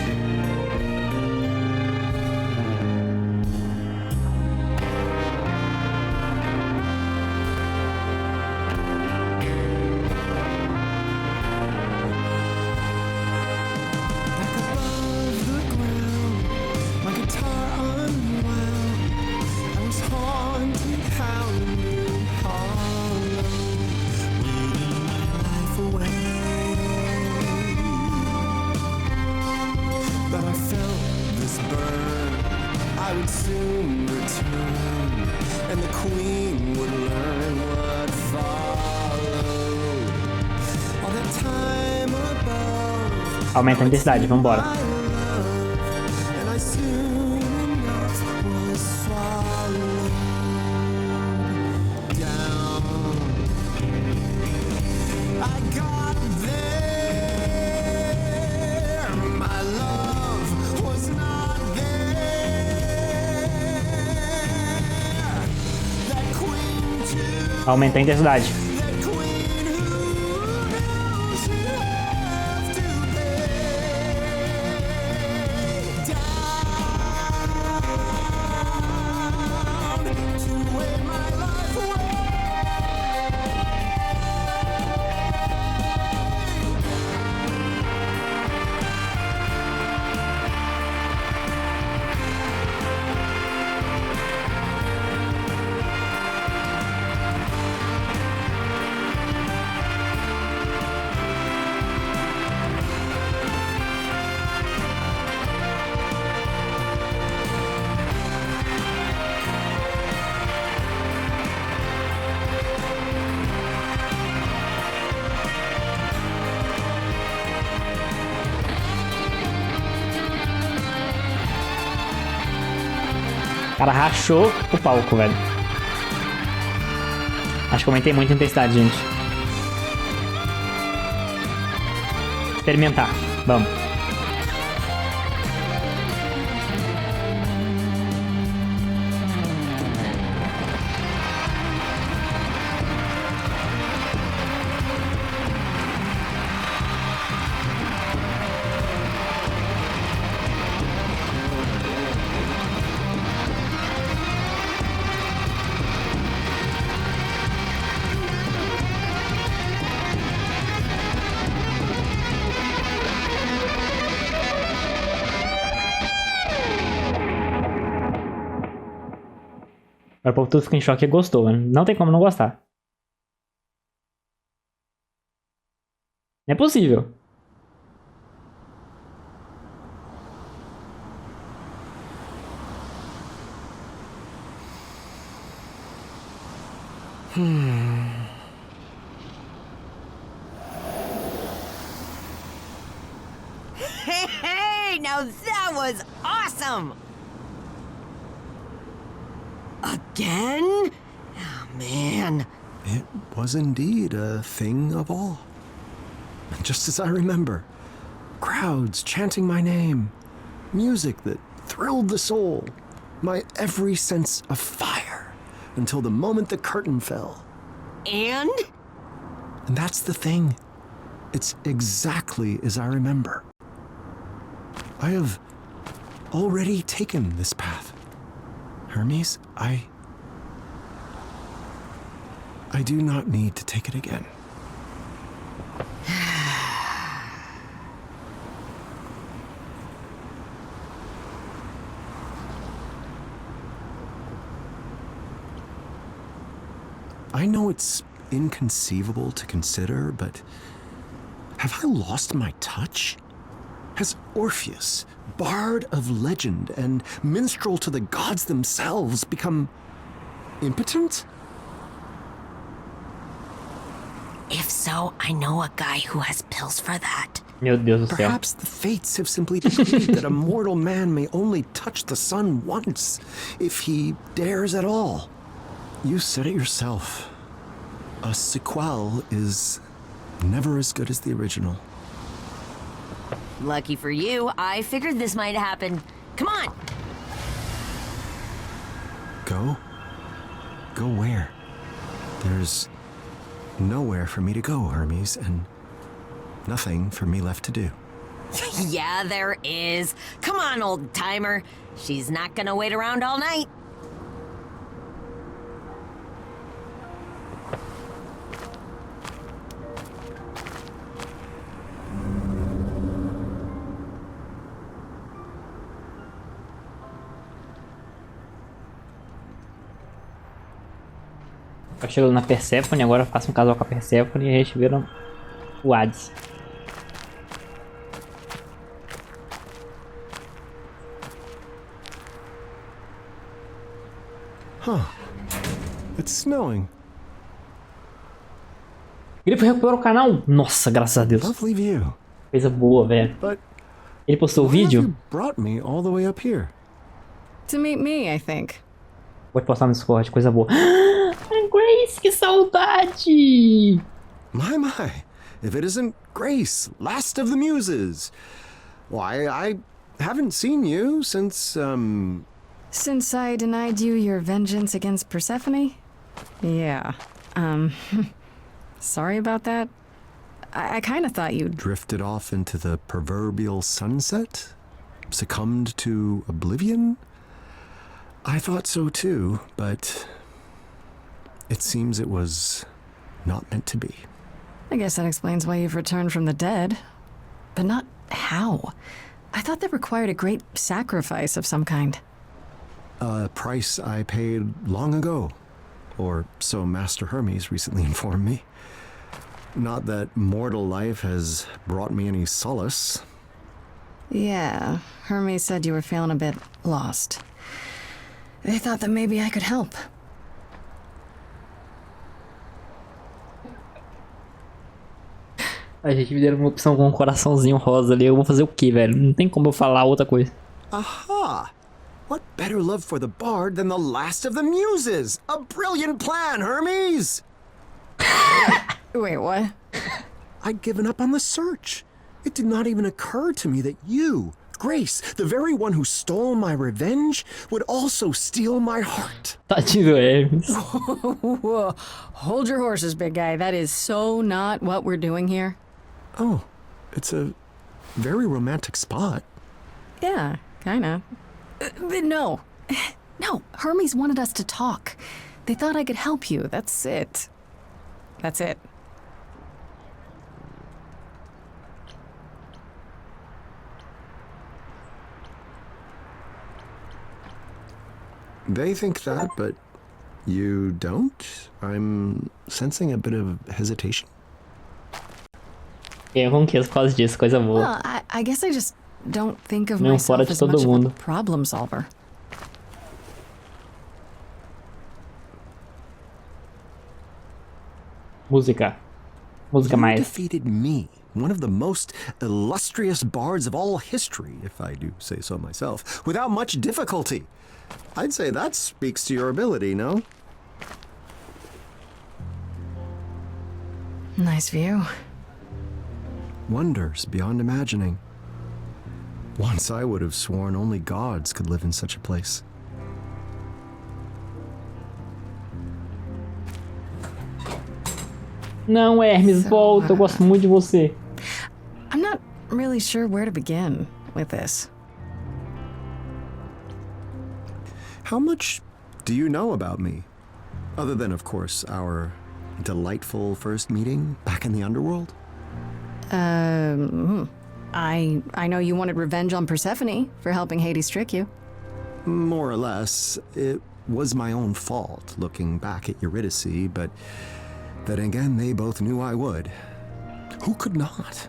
Away. Aumenta a intensidade, vambora. Aumenta a intensidade. O cara rachou o palco, velho. Acho que aumentei muito a intensidade, gente. Experimentar. Vamos. Agora o povo tudo fica em choque e gostou, mano. Não tem como não gostar. Não é possível. Hey, now that was awesome! Again? Oh, man. It was indeed a thing of awe. Just as I remember. Crowds chanting my name. Music that thrilled the soul. My every sense afire. Until the moment the curtain fell. And? And that's the thing. It's exactly as I remember. I have already taken this path. Hermes, I do not need to take it again. I know it's inconceivable to consider, but have I lost my touch? Has Orpheus, bard of legend and minstrel to the gods themselves, become impotent? If so, I know a guy who has pills for that. Meu Deus do céu. Perhaps the fates have simply decreed that a mortal man may only touch the sun once, if he dares at all. You said it yourself. A sequel is never as good as the original. Lucky for you, I figured this might happen. Come on! Go? Go where? There's nowhere for me to go, Hermes, and nothing for me left to do. Yeah, there is. Come on, old timer. She's not gonna wait around all night. Eu chego na Persephone, agora eu faço um casal com a Persephone e a gente vira o Hades. Huh. It's snowing. Grifo recuperou o canal? Nossa, graças a Deus. Lovely view. Coisa boa, velho. But Ele postou o why have vídeo? you brought me all the way up here? To meet me, I think. Vou postar no Discord, coisa boa. Grace, que saudade! My. If it isn't Grace, last of the muses. Why, I haven't seen you since, Since I denied you your vengeance against Persephone? Yeah. Sorry about that. I kind of thought you'd... drifted off into the proverbial sunset? Succumbed to oblivion? I thought so too, but it seems it was not meant to be. I guess that explains why you've returned from the dead. But not how. I thought that required a great sacrifice of some kind. A price I paid long ago, or so Master Hermes recently informed me. Not that mortal life has brought me any solace. Yeah, Hermes said you were feeling a bit lost. They thought that maybe I could help. A gente me deram uma opção com um coraçãozinho rosa ali. Eu vou fazer o quê, velho? Não tem como eu falar outra coisa. Aha! What better love for the bard than the last of the muses? A brilliant plan, Hermes! Wait, what? I'd given up on the search. It did not even occur to me that you, Grace, the very one who stole my revenge, would also steal my heart. Tadinho do Hermes. Whoa. Hold your horses, big guy. That is so not what we're doing here. Oh, it's a very romantic spot. Yeah, kinda. But no. No, Hermes wanted us to talk. They thought I could help you. That's it. That's it. They think that, but you don't? I'm sensing a bit of hesitation. Eu conquisto por causa disso, coisa boa. Well, I guess I just don't think of Não fora myself de as todo much of mundo. a problem solver. Música. Música You mais. defeated me, one of the most illustrious bards of all history, if I do say so myself, without much difficulty. I'd say that speaks to your ability, no? Nice view. Wonders beyond imagining. Once I would have sworn only gods could live in such a place. Não, Hermes, So, volta. Eu gosto muito de você. I'm not really sure where to begin with this. How much do you know about me? Other than, of course, our delightful first meeting back in the underworld? I know you wanted revenge on Persephone for helping Hades trick you. More or less. It was my own fault, looking back at Eurydice, but then again, they both knew I would. Who could not?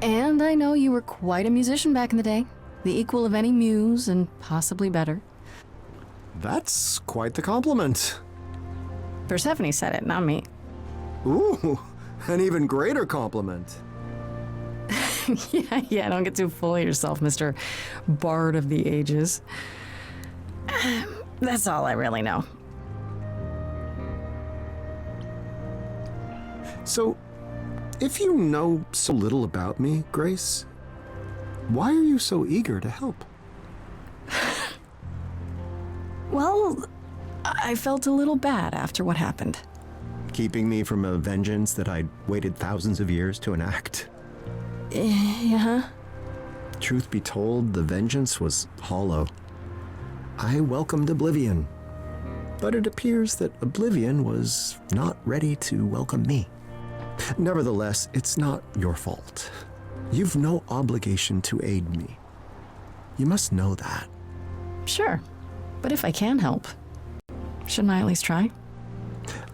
And I know you were quite a musician back in the day. The equal of any muse, and possibly better. That's quite the compliment. Persephone said it, not me. Ooh, an even greater compliment. Yeah, don't get too full of yourself, Mr. Bard of the Ages. That's all I really know. So, if you know so little about me, Grace, why are you so eager to help? Well, I felt a little bad after what happened. Keeping me from a vengeance that I'd waited thousands of years to enact? Yeah. Truth be told, the vengeance was hollow. I welcomed oblivion, but it appears that oblivion was not ready to welcome me. Nevertheless, it's not your fault. You've no obligation to aid me. You must know that. Sure. But if I can help, shouldn't I at least try?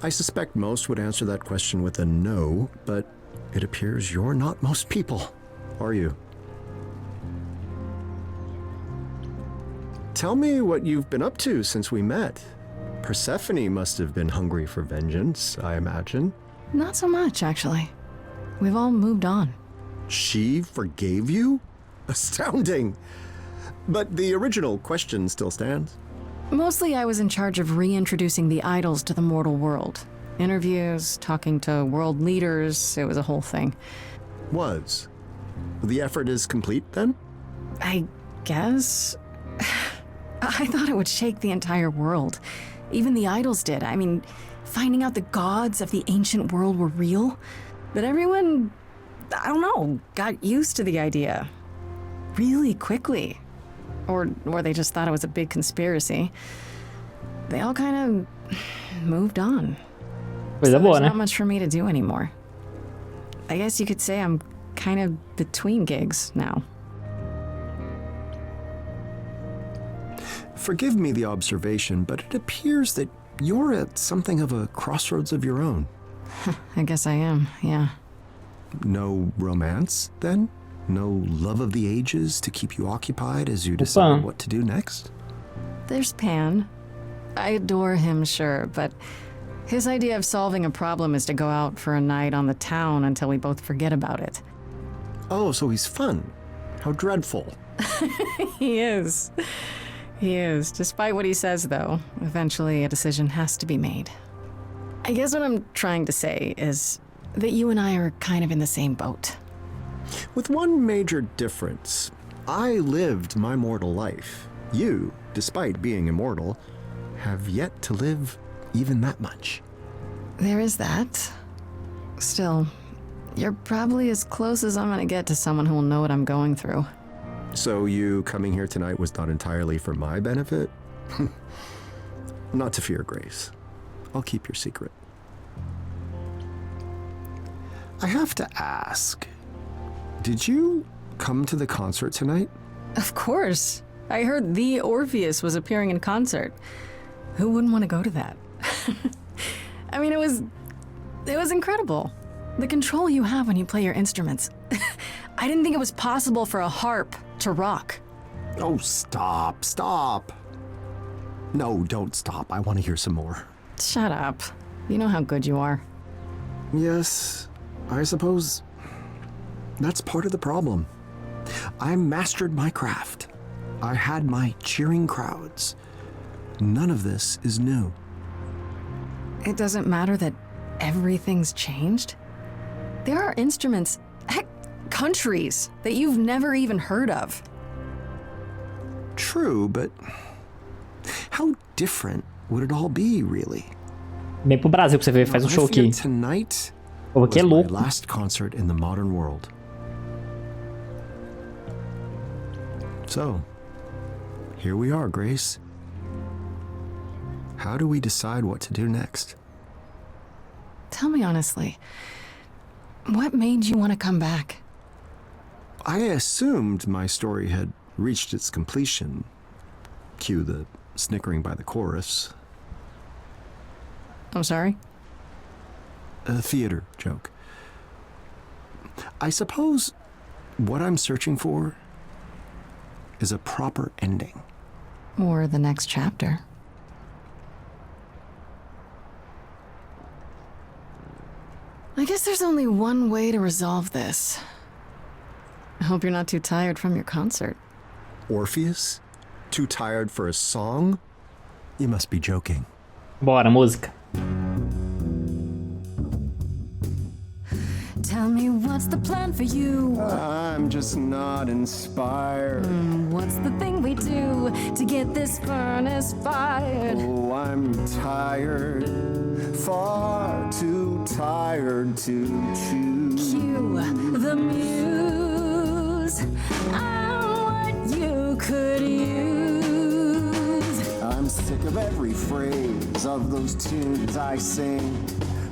I suspect most would answer that question with a no, but it appears you're not most people, are you? Tell me what you've been up to since we met. Persephone must have been hungry for vengeance, I imagine. Not so much, actually. We've all moved on. She forgave you? Astounding. But the original question still stands. Mostly I was in charge of reintroducing the idols to the mortal world. Interviews, talking to world leaders, it was a whole thing. Was. The effort is complete, then? I guess? I thought it would shake the entire world. Even the idols did. I mean, finding out the gods of the ancient world were real. But everyone, I don't know, got used to the idea. Really quickly. Or they just thought it was a big conspiracy. They all kind of moved on. Coisa So boa, there's né? not much for me to do anymore. I guess you could say I'm kind of between gigs now. Forgive me the observation, but it appears that you're at something of a crossroads of your own. I guess I am, yeah. No romance, then? No love of the ages to keep you occupied as you decide what to do next? There's Pan. I adore him, sure, but his idea of solving a problem is to go out for a night on the town until we both forget about it. Oh, so he's fun. How dreadful. He is. He is. Despite what he says, though, eventually a decision has to be made. I guess what I'm trying to say is that you and I are kind of in the same boat. With one major difference. I lived my mortal life. You, despite being immortal, have yet to live even that much. There is that. Still, you're probably as close as I'm gonna get to someone who will know what I'm going through. So you coming here tonight was not entirely for my benefit? Not to fear, Grace. I'll keep your secret. I have to ask, did you come to the concert tonight? Of course. I heard the Orpheus was appearing in concert. Who wouldn't want to go to that? I mean, it was incredible. The control you have when you play your instruments. I didn't think it was possible for a harp to rock. Oh, stop. No, don't stop. I want to hear some more. Shut up. You know how good you are. Yes, I suppose that's part of the problem. I mastered my craft. I had my cheering crowds. None of this is new. It doesn't matter that everything's changed. There are instruments, heck, countries that you've never even heard of. True, but how different would it all be, really? Vem pro Brasil pra você ver, faz um show I feel aqui. tonight O aqui é was my louco. last concert in the modern world. So, here we are, Grace. How do we decide what to do next? Tell me honestly, what made you want to come back? I assumed my story had reached its completion. Cue the snickering by the chorus. I'm sorry? A theater joke. I suppose what I'm searching for is a proper ending. Or the next chapter. I guess there's only one way to resolve this. I hope you're not too tired from your concert. Orpheus? Too tired for a song? You must be joking. Bora, música. Tell me what's the plan for you? I'm just not inspired. What's the thing we do to get this furnace fired? Oh, I'm tired. Far too tired to choose. Cue the muse. I'm what you could use. I'm sick of every phrase of those tunes I sing.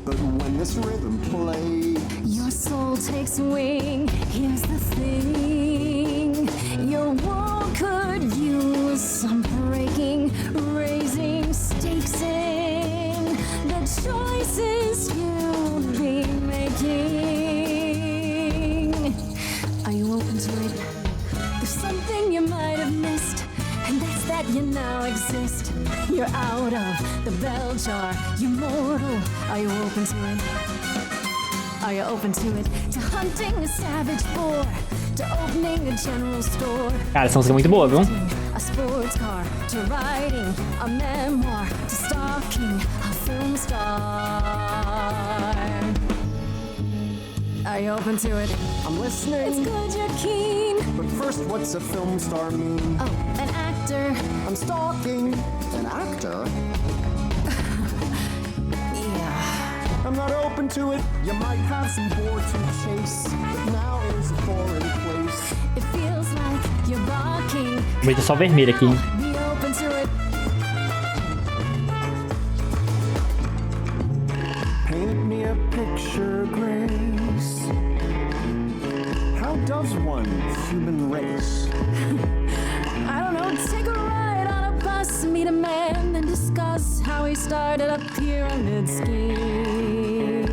But when this rhythm plays, Your soul takes wing. Here's the thing. Your wall could use some breaking, raising stakes in the choices you'll be making. Are you open to it? There's something you might have missed, and that's that you now exist. You're out of the bell jar, you're mortal. Are you open to it? Are you open to it? To hunting a savage boar, to opening a general store, Cara, essa música é muito boa, viu? a sports car, to writing a memoir, to stalking a film star. Are you open to it? I'm It's listening. good you're keen. But first, what's a film star mean? Oh, an actor. I'm stalking an actor. Yeah. I'm not open to it. You might have some boar to chase, but now is a foreign place. It feels like you're barking. Vou deixar só vermelho aqui. Be open to it. Paint me a picture, Grace. How does one human race? I don't know, take a ride on a bus, meet a man, then discuss how he started a pyramid scheme.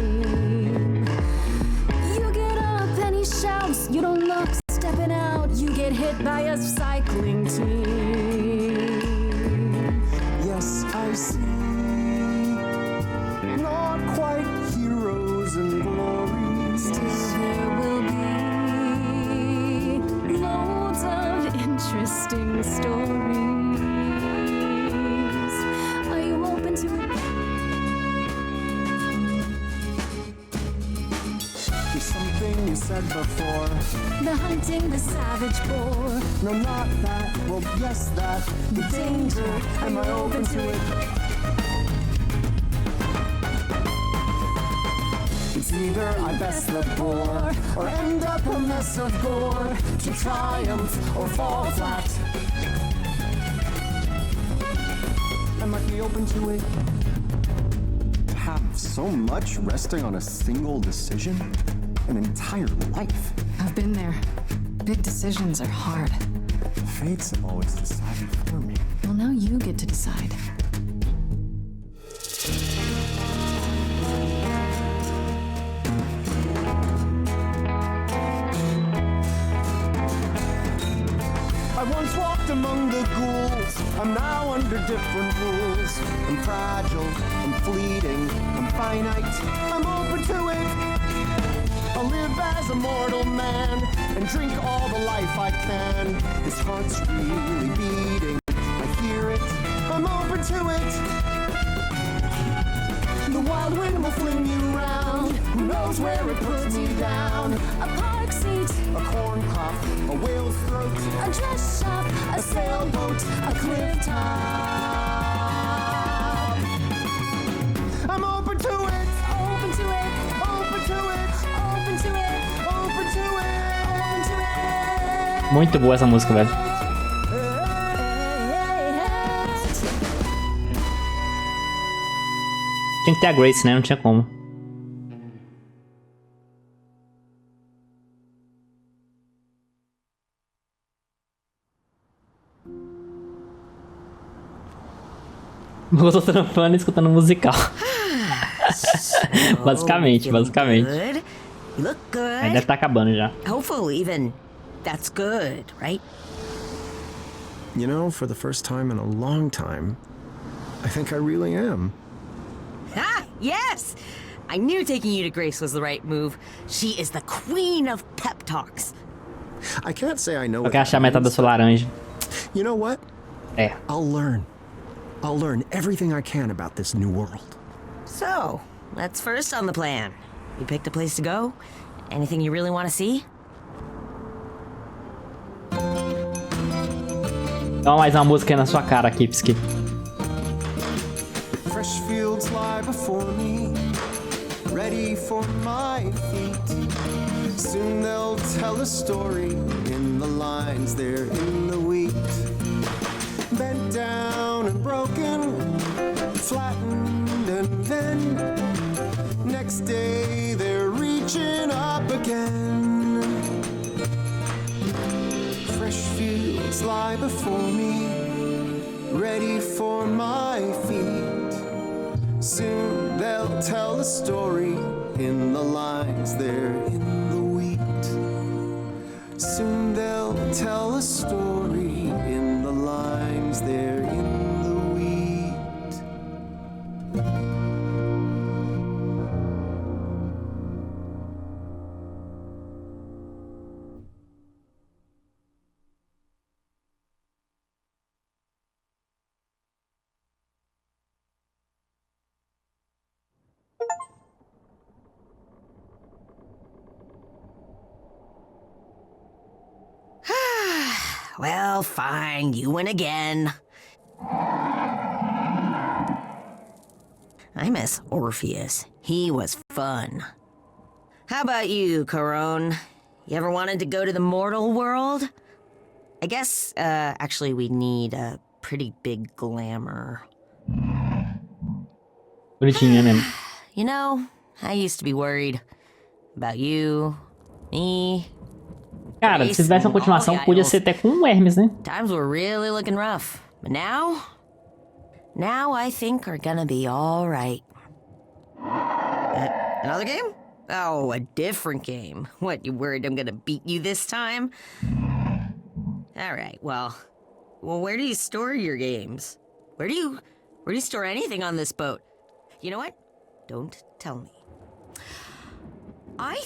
You get up and he shouts, you don't look, stepping out, you get hit by a cycling team. Yes, I see. Not quite heroes and glories. Still there will be loads of interesting stories. Are you open to it? There's something you said before. The hunting the savage boar. No, not that. Well, yes, that. The danger. Am I open to it? It's either I best the boar or end up a mess of gore, to triumph or fall flat. I might be open to it. To have so much resting on a single decision? An entire life. I've been there. Big decisions are hard. The fates have always decided for me. Well, now you get to decide. I once walked among the ghouls. I'm now under different rules. I'm fragile, I'm fleeting, I'm finite. I'm open to it. I'll live as a mortal man and drink all the life I can. This heart's really beating. I hear it. I'm open to it. The wild wind will fling you round. Who knows where it puts me down? A park seat, A corn crop, a whale's throat, a dress shop, a sailboat, a cliff top. I'm open to it. open to it, Open to it. open to it, Open to it. open to it. Muito boa essa música, velho. Tinha que ter a Grace, né? Não tinha como. Eu tô trampando e escutando musical. basicamente. Good. You look Aí good. deve estar acabando já. Hopeful, even. That's good, right? You know, for the first time in a long time, I think I really am. Ah, yes! I knew taking you to Grace was the right move. She is the queen of pep talks. I can't say I know Eu what quero that achar a metade da means, sua laranja. but you know what? É. I'll learn. I'll learn everything I can about this new world. So, let's first on the plan. You picked a place to go? Anything you really want to see? Dá mais uma música aí na sua cara, Kipski. Fresh fields lie before me, ready for my feet. Soon they'll tell a story in the lines there in the wheat. Bent down and broken, flattened and then next day they're reaching up again. Fresh fields lie before me, ready for my feet. Soon they'll tell a story in the lines there in the wheat. Soon they'll tell a story in the lines there in the wheat. Well, fine, you win again. I miss Orpheus. He was fun. How about you, Corone? You ever wanted to go to the mortal world? I guess, actually we need a pretty big glamour. Bonitinha mesmo. You know, I used to be worried about you, me. Cara, se tivesse uma continuação, podia ser até com o Hermes, né? Times were really looking rough. But now I think are gonna be all right. Another game? Oh, a different game. What, you worried I'm gonna beat you this time? All right, well, where do you store your games? Where do you store anything on this boat? You know what? Don't tell me. I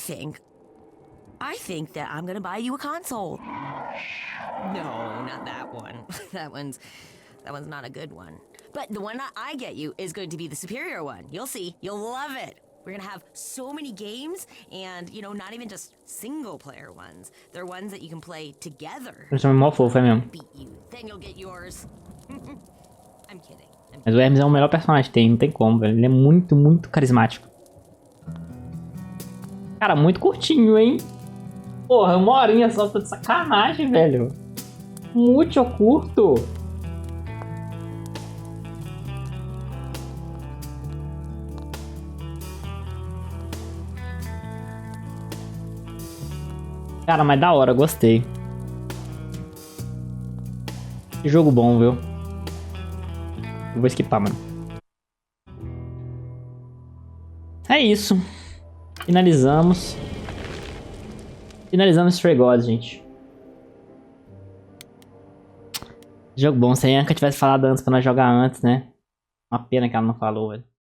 think that I'm gonna buy you a console. No, not that one. That one's not a good one. But the one I get you is going to be the superior one. You'll see. You'll love it. We're gonna have so many games, and, you know, not even just single-player ones. They're ones that you can play together. Eles são mó fofo, é mesmo. Beat you. Then you'll get yours. I'm kidding. Mas o Hermes é o melhor personagem que tem, não tem como, velho. Ele é muito, muito carismático. Cara, muito curtinho, hein? Porra, 1 horinha só, tá de sacanagem, velho. Muito curto. Cara, mas da hora, gostei. Que jogo bom, viu? Eu vou skipar, mano. É isso. Finalizamos. Finalizamos Stray Gods, gente. Jogo bom. Se a Anka tivesse falado antes pra nós jogar antes, né? Uma pena que ela não falou, velho.